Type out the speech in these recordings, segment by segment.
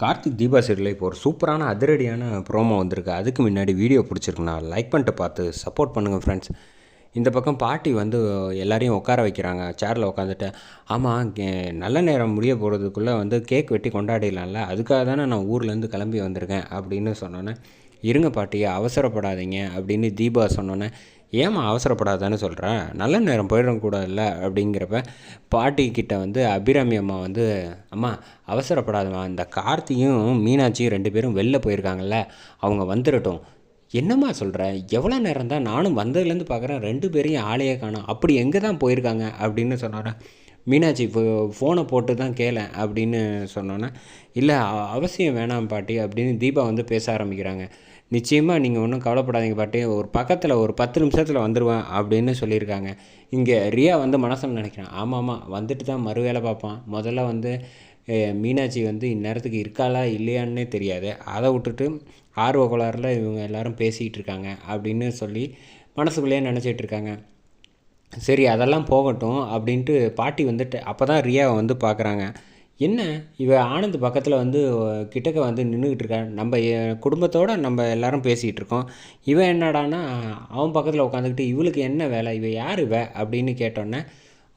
கார்த்திக் தீபா சீரியலில் இப்போ ஒரு சூப்பரான அதிரடியான ப்ரோமோ வந்திருக்கு. அதுக்கு முன்னாடி வீடியோ பிடிச்சிருக்குண்ணா லைக் பண்ணிட்டு பார்த்து சப்போர்ட் பண்ணுங்கள் ஃப்ரெண்ட்ஸ். இந்த பக்கம் பாட்டி வந்து எல்லாரையும் உட்கார வைக்கிறாங்க. சேரில் உட்காந்துட்டு, ஆமாம் நல்ல நேரம் முடிய போகிறதுக்குள்ளே வந்து கேக் வெட்டி கொண்டாடிடலாம்ல, அதுக்காக தானே நான் ஊர்லேருந்து கிளம்பி வந்திருக்கேன் அப்படின்னு சொன்னோன்னே, இருங்க பாட்டி அவசரப்படாதீங்க அப்படின்னு தீபா சொன்னோன்னே, ஏம்மா அவசரப்படாதான்னு சொல்கிறேன், நல்ல நேரம் போயிடக்கூடாதுல்ல அப்படிங்கிறப்ப பாட்டிக்கிட்ட வந்து அபிராமி அம்மா வந்து, அம்மா அவசரப்படாதம்மா, இந்த கார்த்தியும் மீனாட்சியும் 2 பேரும் வெளில போயிருக்காங்கல்ல, அவங்க வந்துடட்டும். என்னம்மா சொல்கிற, எவ்வளோ நேரம் தான், நானும் வந்ததுலேருந்து பார்க்குறேன் 2 பேரையும் ஆளையே காணோம், அப்படி எங்கே தான் போயிருக்காங்க அப்படின்னு சொன்னோன்னே, மீனாட்சி ஃபோனை போட்டு தான் கேளேன் அப்படின்னு சொன்னோன்னே, இல்லை அவசியம் வேணாம் பாட்டி அப்படின்னு தீபா வந்து பேச ஆரம்பிக்கிறாங்க. நிச்சயமாக நீங்கள் ஒன்றும் கவலைப்படாதீங்க பாட்டி, ஒரு பக்கத்தில் ஒரு 10 நிமிஷத்தில் வந்துடுவேன் அப்படின்னு சொல்லியிருக்காங்க. இங்கே ரியா வந்து மனசில் நினைக்கிறேன், ஆமாம்மா வந்துட்டு தான் மறு வேலை பார்ப்பான். முதல்ல வந்து மீனாட்சி வந்து இந்நேரத்துக்கு இருக்காளா இல்லையான்னே தெரியாது, அதை விட்டுட்டு ஆர்வ கோளாறில் இவங்க எல்லாரும் பேசிக்கிட்டு இருக்காங்க அப்படின்னு சொல்லி மனசுக்குள்ளேயே நினச்சிட்டு இருக்காங்க. சரி அதெல்லாம் போகட்டும் அப்படின்ட்டு பாட்டி வந்துட்டு அப்போ தான் ரியாவை வந்து பார்க்குறாங்க. என்ன இவ ஆனந்த் பக்கத்தில் வந்து கிட்டக்க வந்து நின்றுக்கிட்டு இருக்கா, நம்ம குடும்பத்தோடு நம்ம எல்லாரும் பேசிகிட்டு இருக்கோம், இவன் என்னடானா அவன் பக்கத்தில் உட்காந்துக்கிட்டு இவளுக்கு என்ன வேலை, இவ யார் இவ அப்படின்னு கேட்டோன்னே,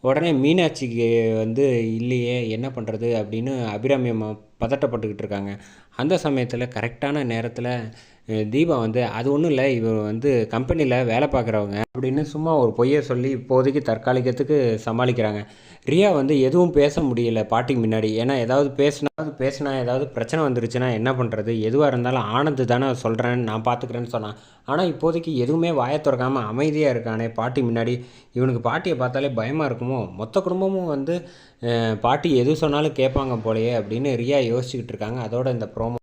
உடனே மீனாட்சிக்கு வந்து இல்லையே என்ன பண்ணுறது அப்படின்னு அபிராமி அம்மா பதட்டப்பட்டுக்கிட்டு இருக்காங்க. அந்த சமயத்தில் கரெக்டான நேரத்தில் தீபா வந்து, அது ஒன்றும் இல்லை, இவ வந்து கம்பெனியில் வேலை பார்க்குறவங்க அப்படின்னு சும்மா ஒரு பொய்யை சொல்லி இப்போதைக்கு தற்காலிகத்துக்கு சமாளிக்கிறாங்க. ரியா வந்து எதுவும் பேச முடியல பாட்டிக்கு முன்னாடி, ஏன்னா ஏதாவது பேசினா ஏதாவது பிரச்சனை வந்துருச்சுன்னா என்ன பண்ணுறது, எதுவாக இருந்தாலும் ஆனந்து தானே சொல்கிறேன்னு நான் பார்த்துக்கிறேன்னு சொன்னான். ஆனால் இப்போதைக்கு எதுவுமே வாயை திறக்காமல் அமைதியாக இருக்கானே பாட்டி முன்னாடி, இவனுக்கு பாட்டியை பார்த்தாலே பயமாக இருக்குமோ, மொத்த குடும்பமும் வந்து பாட்டி எது சொன்னாலும் கேட்பாங்க போலையே அப்படின்னு ரியா யோசிச்சுக்கிட்டு இருக்காங்க. அதோட இந்த ப்ரோமோ